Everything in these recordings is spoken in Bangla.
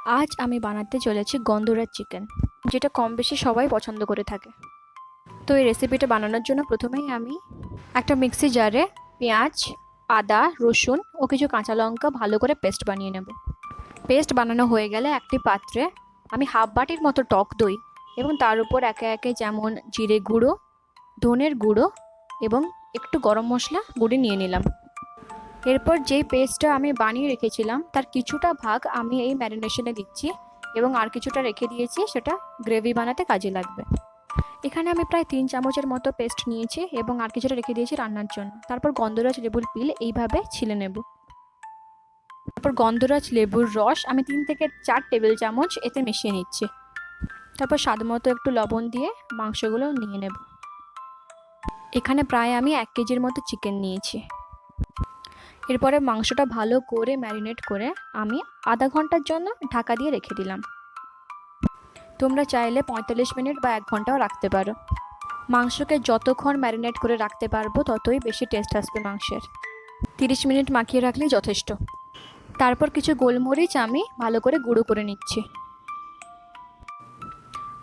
আজ আমি বানাতে চলেছি গন্ধরাজ চিকেন, যেটা কম বেশি সবাই পছন্দ করে থাকে। তো এই রেসিপিটা বানানোর জন্য প্রথমেই আমি একটা মিক্সি জারে পেঁয়াজ, আদা, রসুন ও কিছু কাঁচা লঙ্কা ভালো করে পেস্ট বানিয়ে নেব। পেস্ট বানানো হয়ে গেলে একটি পাত্রে আমি হাফ বাটির মতো টক দই এবং তার উপর একে একে যেমন জিরে গুঁড়ো, ধনের গুঁড়ো এবং একটু গরম মশলা গুঁড়ি নিয়ে নিলাম। এরপর যেই পেস্টটা আমি বানিয়ে রেখেছিলাম তার কিছুটা ভাগ আমি এই ম্যারিনেশনে দিচ্ছি এবং আর কিছুটা রেখে দিয়েছি, সেটা গ্রেভি বানাতে কাজে লাগবে। এখানে আমি প্রায় 3 চামচের মতো পেস্ট নিয়েছি এবং আর কিছুটা রেখে দিয়েছি রান্নার জন্য। তারপর গন্ধরাজ লেবুর পিল এইভাবে ছিলে নেব। তারপর গন্ধরাজ লেবুর রস আমি 3 থেকে 4 টেবিল চামচ এতে মিশিয়ে নিচ্ছি। তারপর স্বাদ মতো একটু লবণ দিয়ে মাংসগুলো নিয়ে নেব। এখানে প্রায় আমি 1 কেজির মতো চিকেন নিয়েছি। এরপরে মাংসটা ভালো করে ম্যারিনেট করে আমি আধা ঘন্টার জন্য ঢাকা দিয়ে রেখে দিলাম। তোমরা চাইলে 45 মিনিট বা 1 ঘন্টাও রাখতে পারো। মাংসকে যতক্ষণ ম্যারিনেট করে রাখতে পারবো ততই বেশি টেস্ট আসবে মাংসের। 30 মিনিট মাখিয়ে রাখলেই যথেষ্ট। তারপর কিছু গোলমরিচ আমি ভালো করে গুঁড়ো করে নিচ্ছি।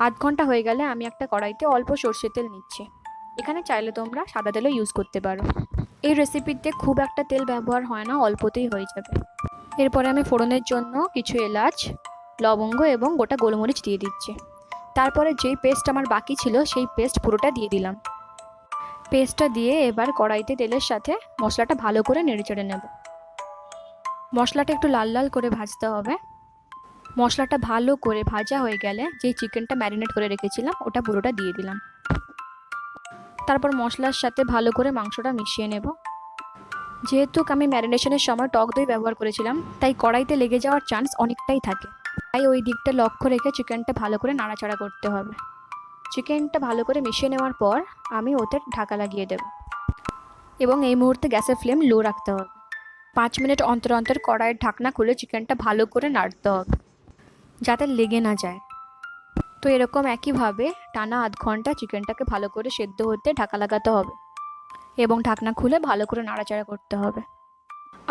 আধ ঘন্টা হয়ে গেলে আমি একটা কড়াইতে অল্প সর্ষের তেল নিচ্ছি। এখানে চাইলে তোমরা সাদা তেলও ইউজ করতে পারো। এই রেসিপিতে খুব একটা তেল ব্যবহার হয় না, অল্পতেই হয়ে যাবে। এরপরে আমি ফোড়নের জন্য কিছু এলাচ, লবঙ্গ এবং গোটা গোলমরিচ দিয়ে দিচ্ছি। তারপরে যেই পেস্ট আমার বাকি ছিল সেই পেস্ট পুরোটা দিয়ে দিলাম। পেস্টটা দিয়ে এবার কড়াইতে তেলের সাথে মশলাটা ভালো করে নেড়েচেড়ে নেব। মশলাটা একটু লাল লাল করে ভাজতে হবে। মশলাটা ভালো করে ভাজা হয়ে গেলে যেই চিকেনটা ম্যারিনেট করে রেখেছিলাম ওটা পুরোটা দিয়ে দিলাম। তারপর মশলার সাথে ভালো করে মাংসটা মিশিয়ে নেব। যেহেতু আমি ম্যারিনেশনের সময় টক দই ব্যবহার করেছিলাম তাই কড়াইতে লেগে যাওয়ার চান্স অনেকটাই থাকে, তাই ওই দিকটা লক্ষ্য রেখে চিকেনটা ভালো করে নাড়াচাড়া করতে হবে। চিকেনটা ভালো করে মিশিয়ে নেওয়ার পর আমি ওতে ঢাকা লাগিয়ে দেব এবং এই মুহূর্তে গ্যাসের ফ্লেম লো রাখতে হবে। 5 মিনিট অন্তর অন্তর কড়াইয়ের ঢাকনা খুলে চিকেনটা ভালো করে নাড়তে হবে যাতে লেগে না যায়। তো এরকম একইভাবে টানা আধ ঘন্টা চিকেনটাকে ভালো করে সেদ্ধ হতে ঢাকা লাগাতে হবে এবং ঢাকনা খুলে ভালো করে নাড়াচাড়া করতে হবে।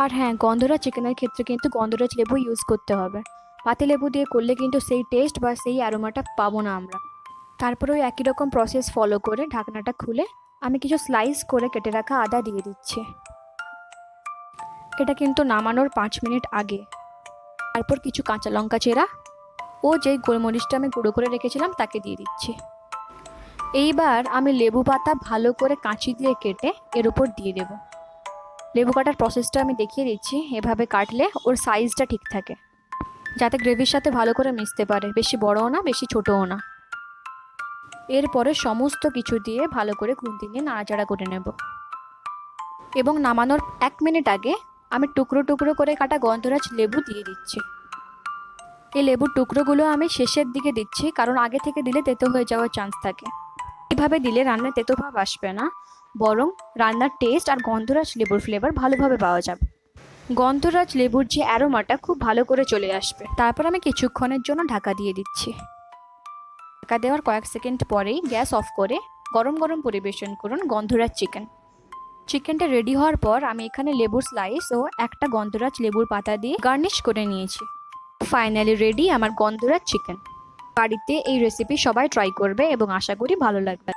আর হ্যাঁ, গন্ধরাজ চিকেনের ক্ষেত্রে কিন্তু গন্ধরাজ লেবু ইউজ করতে হবে। পাতিলেবু দিয়ে করলে কিন্তু সেই টেস্ট বা সেই অ্যারোমাটা পাবো না আমরা। তারপরে ওই একই রকম প্রসেস ফলো করে ঢাকনাটা খুলে আমি কিছু স্লাইস করে কেটে রাখা আদা দিয়ে দিচ্ছি। এটা কিন্তু নামানোর 5 মিনিট আগে। তারপর কিছু কাঁচা লঙ্কা চেরা ও যেই গোলমরিচটা আমি গুঁড়ো করে রেখেছিলাম তাকে দিয়ে দিচ্ছি। এইবার আমি লেবু পাতা ভালো করে কাঁচি দিয়ে কেটে এর উপর দিয়ে দেব। লেবু কাটার প্রসেসটা আমি দেখিয়ে দিচ্ছি। এভাবে কাটলে ওর সাইজটা ঠিক থাকে, যাতে গ্রেভির সাথে ভালো করে মিশতে পারে, বেশি বড়ও না বেশি ছোটও না। এরপরে সমস্ত কিছু দিয়ে ভালো করে খুন্তি নিয়ে নাড়াচাড়া করে নেব এবং নামানোর 1 মিনিট আগে আমি টুকরো টুকরো করে কাটা গন্ধরাজ লেবু দিয়ে দিচ্ছি। এই লেবুর টুকরোগুলো আমি শেষের দিকে দিচ্ছি, কারণ আগে থেকে দিলে তেতো হয়ে যাওয়ার চান্স থাকে। এইভাবে দিলে রান্নায় তেতো ভাব আসবে না, বরং রান্নার টেস্ট আর গন্ধরাজ লেবুর ফ্লেভার ভালোভাবে পাওয়া যাবে। গন্ধরাজ লেবুর যে অ্যারোমাটা খুব ভালো করে চলে আসবে। তারপর আমি কিছুক্ষণের জন্য ঢাকা দিয়ে দিচ্ছি। ঢাকা দেওয়ার কয়েক সেকেন্ড পরেই গ্যাস অফ করে গরম গরম পরিবেশন করুন গন্ধরাজ চিকেন। চিকেনটা রেডি হওয়ার পর আমি এখানে লেবুর স্লাইস ও একটা গন্ধরাজ লেবুর পাতা দিয়ে গার্নিশ করে নিয়েছি। ফাইনালি রেডি আমার গন্ধরাজ চিকেন। বাড়িতে এই রেসিপি সবাই ট্রাই করবে এবং আশা করি ভালো লাগবে।